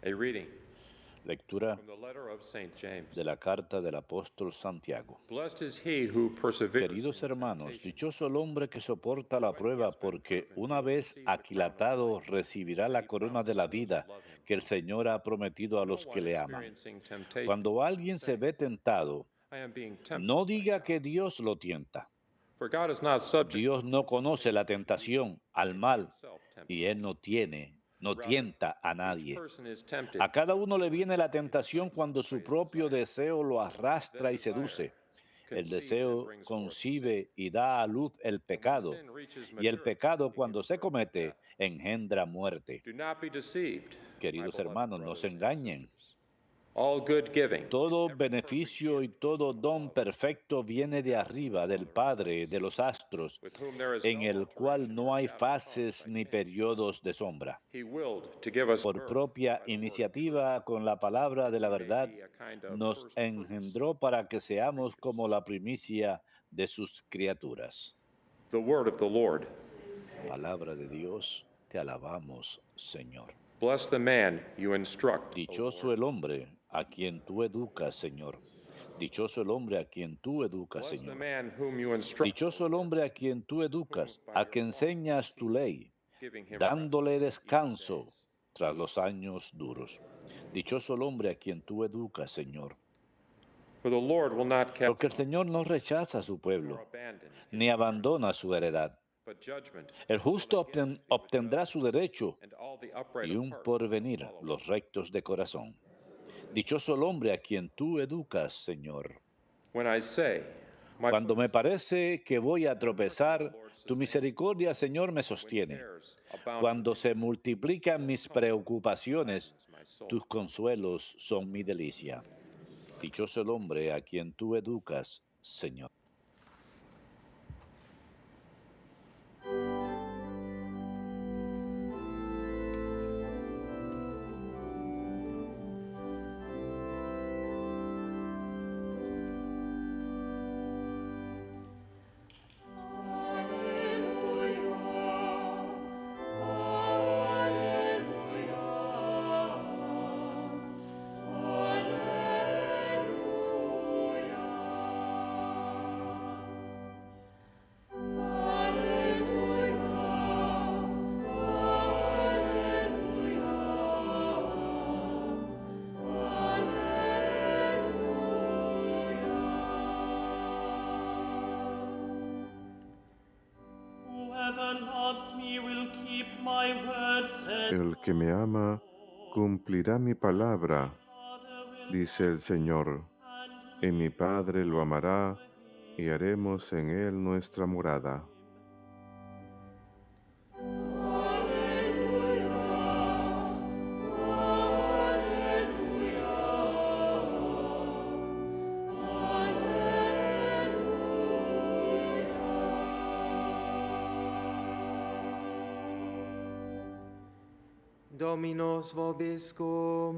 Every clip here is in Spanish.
A reading Lectura from the letter of St. James. de la carta del apóstol Santiago. Blessed is he who perseveres in Queridos the hermanos, temptation, dichoso el hombre que soporta for la when he has prueba, been porque proven, he una will vez receive the crown of aquilatado life recibirá that la he corona de promised to la those who vida love him. que el Señor ha prometido a No los que one le aman. experiencing temptation Cuando should alguien se say, ve tentado, I am being no tempted by diga God. que Dios lo tienta. For God is not subject Dios no to conoce la temptation to be evil, tentación al and he mal himself tempts y no Él one. no Rather, tienta a each nadie. person is tempted A cada when uno le viene la he tentación is cuando enticed by su his propio desire. deseo lo Then arrastra y desire seduce. El conceives and deseo brings forth sin. concibe y da a luz el And when pecado, sin reaches y el maturity, pecado it gives cuando se birth to death. comete engendra muerte. Do not be deceived, my Queridos beloved hermanos, no se brothers and engañen. sisters. All good giving and Todo every perfect beneficio y gift is todo from don above, perfecto viene coming de down from the arriba, del Father of Padre lights, de los astros, with whom there is en no el cual alteration or no hay shadow caused fases by ni change. periodos de sombra. He willed to give us Por birth propia by the word of truth, iniciativa, con la palabra that de la we may verdad, be a kind of nos first fruits engendró para que of his seamos creatures. como la primicia de sus criaturas. The word of the Lord. Palabra de Dios, te alabamos, Señor. Bless the man you instruct, O Dichoso Lord. el hombre a quien tú educas, Señor. Dichoso el hombre a quien tú educas, Bless the Señor. man whom you instruct, O Dichoso el Lord, hombre a quien tú whom educas, by a que your law you enseñas tu teach, ley, giving him rest dándole from his evil descanso days. tras los años duros. Dichoso el hombre a quien tú educas, Señor. For the Lord will not Porque cast el off Señor his no people, rechaza a su nor pueblo, abandon his ni inheritance. abandona su heredad. But judgment El shall justo again be with obtendrá su justice, derecho, and all the upright y of un heart shall porvenir follow him. los rectos de corazón. Dichoso el hombre a quien tú educas, Señor. When I say, my Cuando foot me slips, parece que voy a the mercy of the tropezar, Lord tu sustains me. misericordia, Señor, me When sostiene. cares abound Cuando within se me, multiplican your mis comfort preocupaciones, gladdens my soul. tus consuelos son mi delicia. Dichoso el hombre a quien tú educas, Señor. Whoever loves me will keep my word, said El que me ama cumplirá mi palabra, Father will dice el Señor, and y mi we Padre lo amará, will y haremos en él nuestra morada. Dominos vobiscum.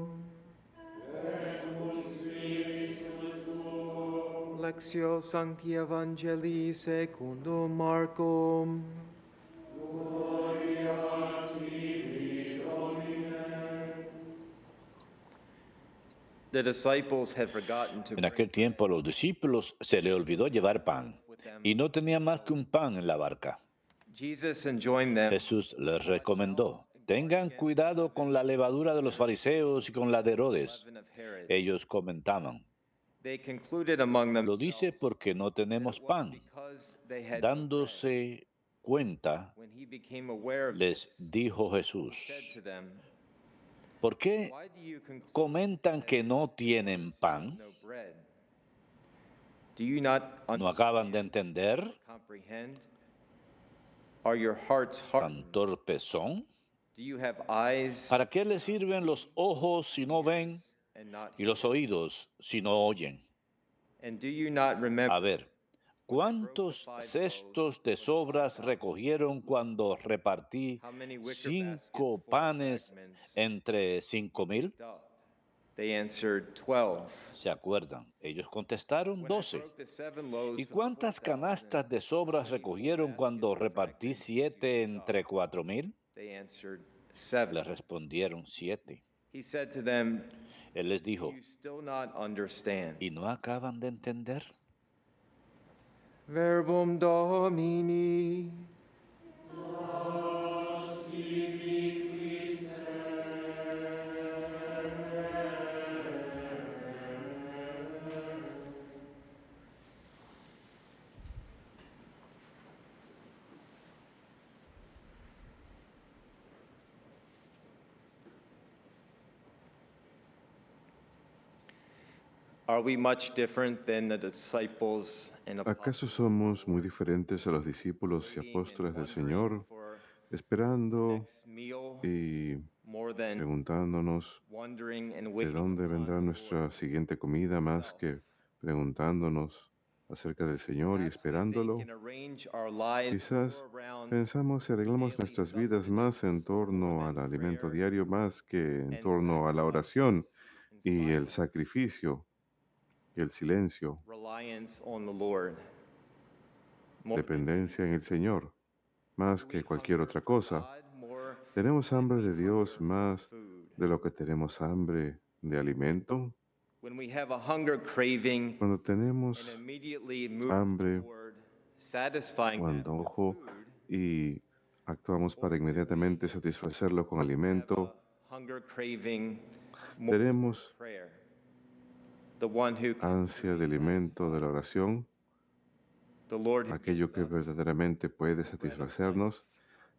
Lectio Sancti Evangelii secundum Marcum. The disciples had forgotten to En bring aquel tiempo a los discípulos se le olvidó llevar pan, y no tenía más que un pan en la barca. Jesus enjoined them. Jesús les recomendó: tengan cuidado con la levadura de los fariseos y con la de Herodes. Ellos comentaban: They concluded among lo dice themselves porque no that tenemos it was pan. because they had no bread. Dándose cuenta, When he became aware of les this, dijo he Jesús: said to them, ¿por qué why do you conclude comentan that que it no is tienen because you have pan? no bread? Do you not ¿No acaban de understand entender? or comprehend? Are your hearts ¿Tan hardened? torpes son? Do you have eyes ¿Para qué les sirven los ojos si no ven and not y los hear? oídos si no oyen? And do you not remember A ver, when I broke the ¿cuántos 5 cestos loaves de for the sobras 5,000? recogieron cuando repartí How many wicker baskets 5 full of panes fragments entre 5,000? picked up? They answered, 12. ¿Se acuerdan? Ellos contestaron When I 12. broke the 7 loaves ¿Y for the cuántas 4,000, canastas de how sobras many full recogieron cuando baskets of repartí fragments did you 7 pick up? entre 4,000? They answered, Le 7. respondieron 7. He said to them, Él les "Do dijo, you still not understand? ¿y no acaban de entender? Verbum Domini. Are we much different than the disciples and ¿Acaso apostles somos muy diferentes a los discípulos y apóstoles del Señor, for esperando next meal y more than preguntándonos wondering and de waiting dónde vendrá upon the nuestra Lord? siguiente comida más que preguntándonos acerca del Señor y Perhaps we think esperándolo? and arrange our lives Quizás more around pensamos y arreglamos daily nuestras vidas más en sustenance more torno al than alimento prayer diario, más que en and torno a la oración sacrifice and y el silence, sacrificio y el silencio, reliance on the Lord. More than dependencia en el Señor, más do we que cualquier hunger otra for cosa. God more ¿Tenemos than hambre we de Dios hunger for más food? de lo que tenemos hambre de alimento? When we have a hunger craving Cuando and tenemos immediately move hambre toward satisfying o that with antojo food, y actuamos para or do inmediatamente we satisfacerlo con have alimento, a hunger craving more toward tenemos prayer, the one who can ansia de truly alimento de la satisfy, oración, the Lord who aquello gives que us verdaderamente puede the bread of life, satisfacernos,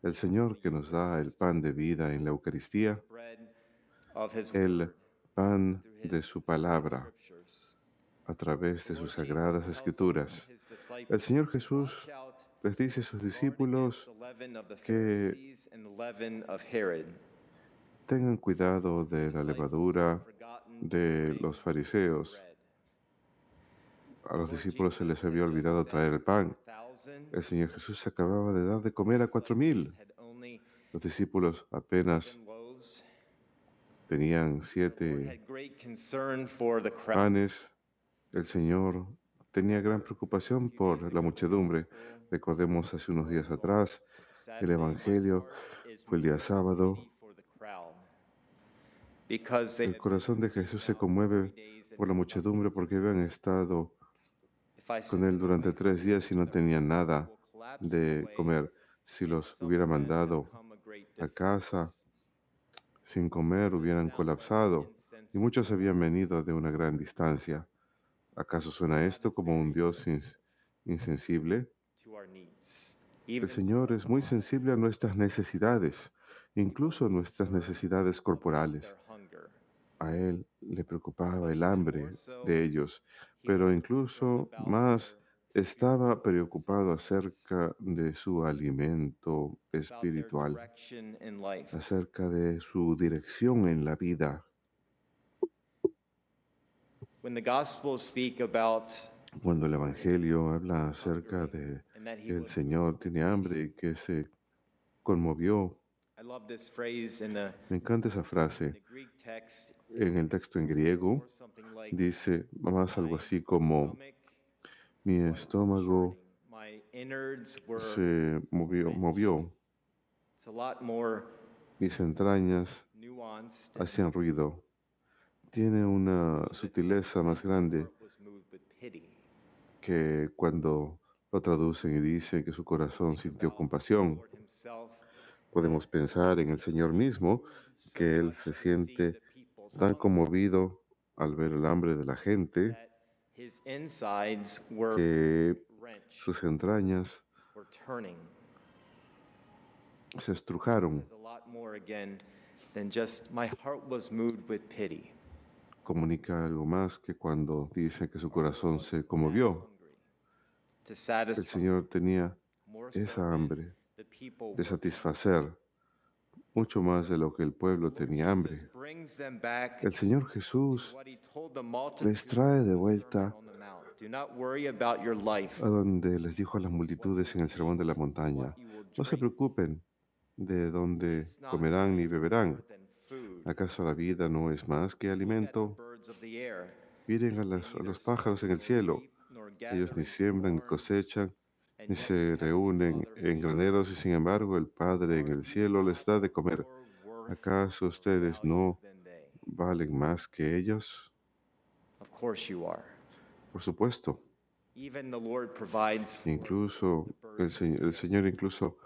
el Señor que nos da el pan de vida en la Eucaristía, the bread of His el Word pan through de His su Holy palabra Scriptures. a través The de sus Lord Jesus sagradas tells escrituras. His El disciples Señor to Jesús watch out, les dice a sus guard against discípulos the leaven of the que Pharisees and the leaven of Herod. tengan cuidado The de la disciples levadura had forgotten to de bring los the fariseos. bread. A los Lord discípulos se les Jesus had había just olvidado fed traer el pan. 4,000. El Señor Jesús acababa de dar de comer a 4,000. Had only Los discípulos apenas 7 loaves. tenían The Lord 7 had great concern for the crowd. panes. El Señor tenía gran preocupación por la muchedumbre. Recordemos hace unos días atrás, el Saturday, my Evangelio heart is fue el día moved with sábado. pity for the crowd, because they El had corazón de been with Jesús him se now conmueve 3 days and por la had muchedumbre nothing to porque habían eat. estado If I con send él them durante away 3 días y no to their tenían homes, nada they will collapse de away, comer. Si and los some hubiera of them have mandado come a great a casa distance. sin comer, Does this hubieran sound like colapsado. Y muchos insensible? habían venido de una gran distancia. ¿Acaso suena God esto is como un very Dios sensitive insensible? to our needs, El even to Señor our es muy bodily sensible a nuestras needs. necesidades, incluso Most nuestras concerned necesidades about corporales. their hunger. A Él le preocupaba But el even more hambre so, de ellos, he pero was concerned incluso about más their estaba spiritual preocupado sustenance, acerca de su alimento about their espiritual, direction in life. acerca de su dirección en la vida. When the Gospels speak about Cuando el Evangelio habla acerca de and that he que el was Señor moved with tiene hambre y pity, que se conmovió, I love this phrase in the me encanta esa frase. Greek text. En el texto en It says griego more something like, dice más algo "My así como stomach mi was estómago churning, my innards were." se movió, It's a lot more mis entrañas nuanced. And hacían ruido. Tiene una to the sutileza text, más my grande heart was moved with pity. que cuando lo traducen y dicen que su corazón Think sintió about the compasión. Lord himself, Podemos pensar en el Señor mismo, moved so que Él much se to see siente the people's tan hunger conmovido al ver el hambre de la gente that his insides were que wrenched, sus entrañas were turning. se estrujaron. Says a lot more again than just my heart was moved with pity. Comunica algo más que cuando dice que su corazón se conmovió. To El satisfy Señor tenía more so esa than hambre the people de were. satisfacer mucho más de lo que el pueblo tenía hambre. Jesus brings them back El Señor to Jesús what he told the multitudes les trae de in the vuelta Sermon on the Mount. Do not worry about your life, a donde les dijo a las multitudes en el Sermón de la Montaña, no se preocupen de dónde It's not comerán ni life beberán. more than food. ¿Acaso la vida no es más que Look at the alimento? birds of the air. Miren a They los neither pájaros en sow el nor cielo. reap nor gather Ellos ni into siembran ni barns, cosechan, and ni yet se your heavenly reúnen Father en feeds graneros, y them. sin embargo el Padre en Are el you cielo les not da of de comer. more worth ¿Acaso or ustedes value no than they? valen más que ellos? Of course you are. Por supuesto. Even the Lord provides for Incluso the birds of El Señor incluso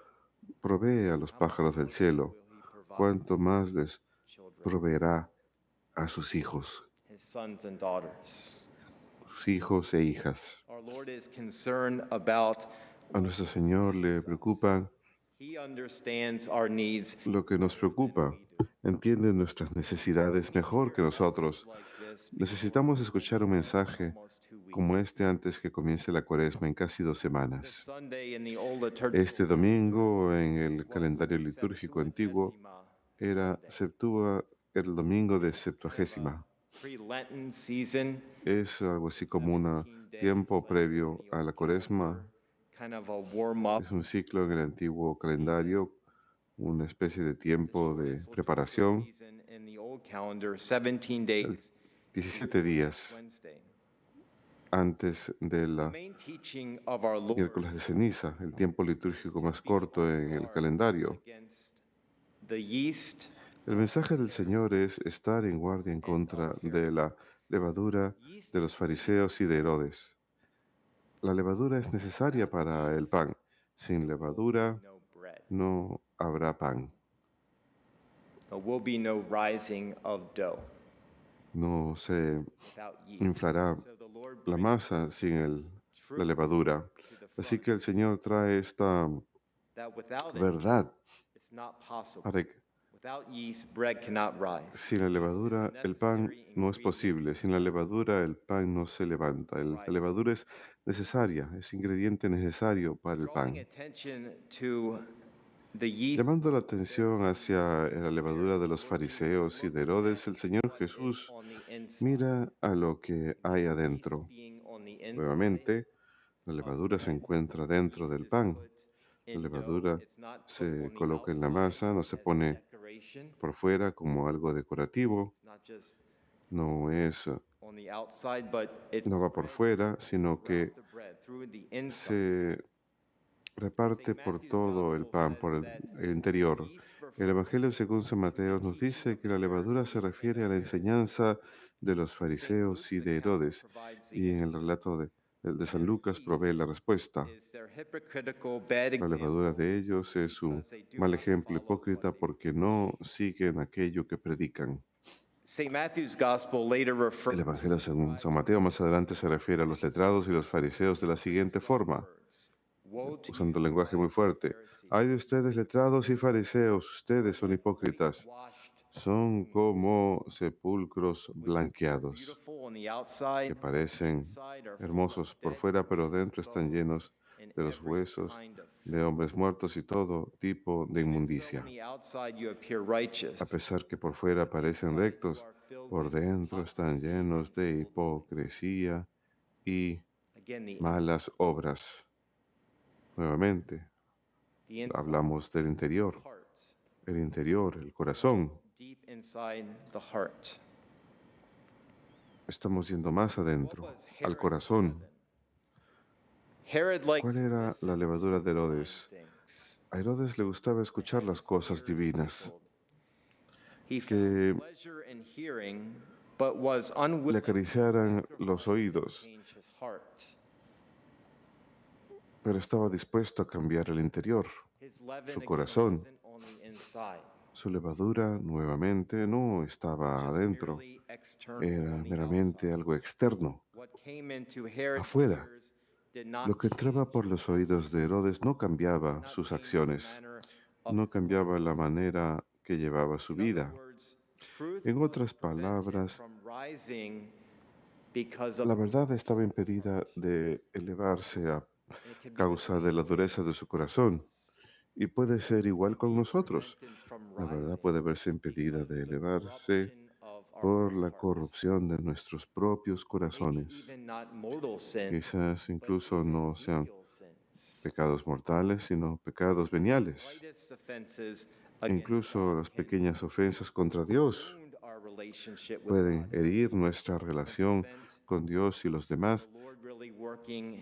provee a los pájaros del cielo. will he provide ¿Cuánto más les children, proveerá a sus hijos his sons and daughters? e hijas? Our Lord is concerned about A nuestro Señor le preocupan he understands our needs lo que nos preocupa. Entiende nuestras necesidades mejor que nosotros. like this Necesitamos escuchar un mensaje almost 2 weeks. como este antes que comience la cuaresma en casi 2 semanas. Sunday in the old liturgical Este domingo en el calendario litúrgico antiguo era el domingo de Septuagésima. pre-Lenten season, Es algo así como un tiempo previo a la cuaresma. kind of a warm-up. Es un ciclo en el antiguo calendario, una especie de tiempo de preparación. Season in the old calendar, 17 days, 17 días Wednesday. antes de The la main teaching of our Lord miércoles de ceniza, el tiempo litúrgico más corto en el calendario. against the yeast, El mensaje del Señor es estar en guardia en contra de la levadura de los fariseos y de Herodes. La levadura es necesaria para el pan. Sin levadura no bread. no habrá pan. There will be no rising of dough No se without yeast. inflará So the Lord la brings masa sin la truth levadura. to the Así front, que el Señor trae esta that without it, verdad. it's not possible. Para que Without yeast, bread cannot rise. sin la levadura el pan no es posible. Sin la levadura el pan no se levanta. La levadura es necesaria, es ingrediente necesario para el pan. Drawing attention to the yeast Llamando la atención hacia la levadura de los fariseos y de Herodes, el Señor Jesús on the inside, mira a lo que hay adentro. being on the inside, Nuevamente, la levadura se encuentra dentro del pan. La in levadura dough, it's not put se on the coloca en la outside masa, no se as pone decoration. por fuera como algo decorativo, It's not just no es, on the outside, but it's no va por fuera, sino que the bread through the inside. se reparte por todo el pan, por el interior. El Evangelio según San Mateo nos dice que la levadura se refiere a la enseñanza de los fariseos y de Herodes, y en el relato de San Lucas provee la respuesta. Is their hypocritical bad La levadura de ellos es un mal ejemplo hipócrita porque no siguen aquello que predican. St. Matthew's Gospel later El refers Evangelio según San Mateo más adelante se refiere a los letrados y los fariseos de la siguiente forma, usando lenguaje muy fuerte. Ay de ustedes letrados y fariseos, ustedes son hipócritas. Son como sepulcros blanqueados, beautiful on the outside, que parecen inside are full hermosos of por dead fuera, pero dentro están llenos and de los every huesos kind of de hombres muertos y todo tipo de So inmundicia. on the outside you appear righteous. A pesar que por fuera parecen rectos, por dentro están llenos de hipocresía y Again, the malas obras. Nuevamente, inside, hablamos del interior, heart, el corazón. deep inside the heart. Estamos yendo más adentro, al corazón. Herod liked ¿Cuál era la levadura de Herodes? things. A Herodes le gustaba escuchar las cosas divinas, He que found pleasure in hearing, but was le unwilling acariciaran los to oídos, change his heart. pero estaba dispuesto a cambiar el interior. His leaven Su again corazón. wasn't on the inside, Su levadura nuevamente no estaba just adentro, merely external era on the meramente outside. algo externo. What came into Herod's Afuera. ears did not Lo que entraba por los oídos de Herodes no cambiaba sus acciones, no cambiaba la manera que llevaba su vida. En otras palabras, la verdad estaba impedida de elevarse a causa de la dureza de su corazón. Y puede ser igual con nosotros. La verdad puede verse impedida de elevarse por la corrupción de nuestros propios corazones. Quizás incluso no sean pecados mortales, sino pecados veniales. Incluso las pequeñas ofensas contra Dios pueden herir nuestra relación con Dios y los demás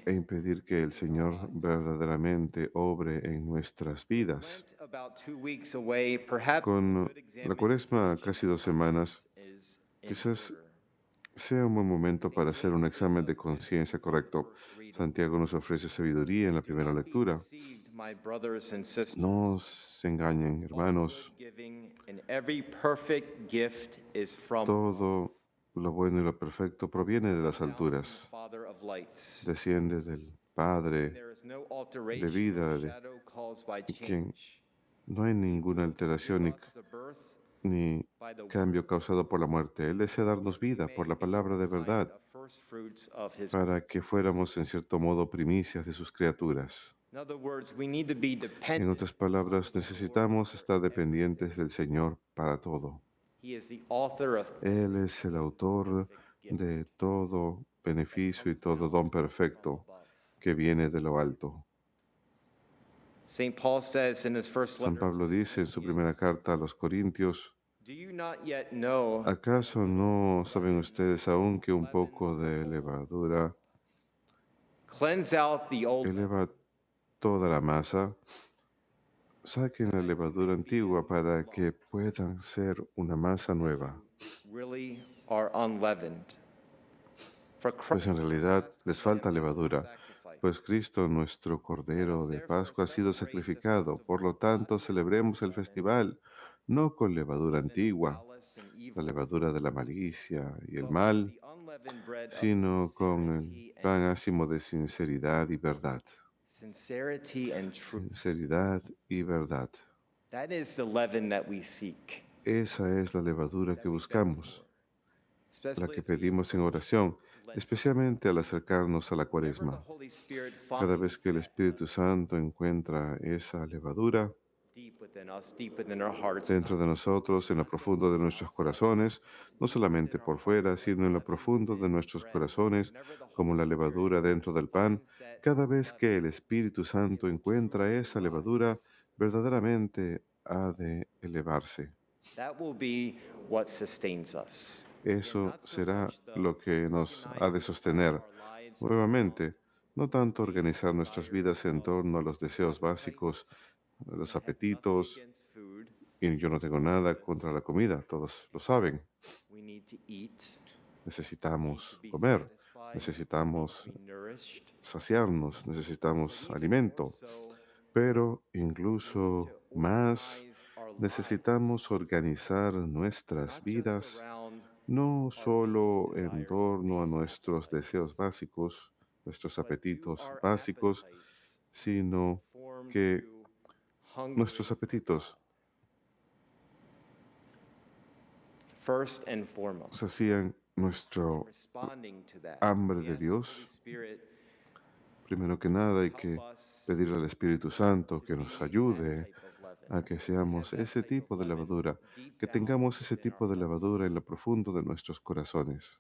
e impedir que el Señor verdaderamente obre en nuestras vidas. Con la Cuaresma casi 2 semanas, Quizás sea un buen momento para hacer un examen de conciencia correcto. Santiago nos ofrece sabiduría en la primera lectura. My brothers and sisters. No se engañen, hermanos. Giving and every perfect gift is from Todo lo bueno y lo perfecto proviene de las down from the alturas. Father of lights. Desciende del Padre There is no de alteration vida, or shadow caused by quien change. no hay ninguna alteración ni, The birth ni by the cambio causado por la muerte. Él desea darnos vida por la palabra de verdad, first fruits of his. para que fuéramos en cierto modo primicias de sus criaturas. In other words, we need to be En dependent. otras palabras, necesitamos estar dependientes del Señor para todo. He is the author of Él es el autor de todo beneficio y todo don perfecto que viene de lo alto. St. Paul says in his first San letter, Pablo dice en su primera carta a los Corintios, do you not yet know ¿acaso no saben ustedes aún que un poco de levadura cleanse out the old eleva toda la masa? Saquen la levadura antigua para que puedan ser una masa nueva. really are unleavened? For Pues en realidad les falta levadura, pues Cristo, nuestro Cordero de Pascua, ha sido sacrificado. Por lo tanto, celebremos el festival no con levadura antigua, la levadura de la malicia y el mal, sino con el pan ácimo de sinceridad y verdad. Sincerity and truth. Sinceridad y verdad. That is the leaven that we seek. Esa es la levadura que buscamos, la Especially que as we pedimos en oración, especialmente al acercarnos a la whenever the Cuaresma. Holy Spirit Cada vez finds que el Espíritu Santo encuentra esa levadura deep within us, deep within our hearts, dentro de nosotros, en lo profundo de nuestros corazones, no solamente por fuera, sino en lo profundo de nuestros corazones, como la levadura dentro del pan, cada vez que el Espíritu Santo encuentra esa levadura, verdaderamente ha de elevarse. that will be what sustains us. Eso será lo que nos ha de sostener. Nuevamente, no tanto organizar nuestras vidas en torno a los deseos básicos, a los apetitos, Against food, y yo no tengo nada contra la comida, todos lo saben. we need to eat, Necesitamos be comer, satisfied, necesitamos be nourished. saciarnos, necesitamos alimento, pero incluso más necesitamos organizar nuestras vidas no solo en torno a nuestros deseos básicos, nuestros apetitos básicos, sino que nuestros apetitos first and foremost, sacian nuestro responding to that. hambre de Dios. Spirit, Primero que nada hay que pedirle al Espíritu Santo que nos ayude a que seamos ese tipo de levadura, que tengamos ese tipo de levadura en lo profundo de nuestros corazones.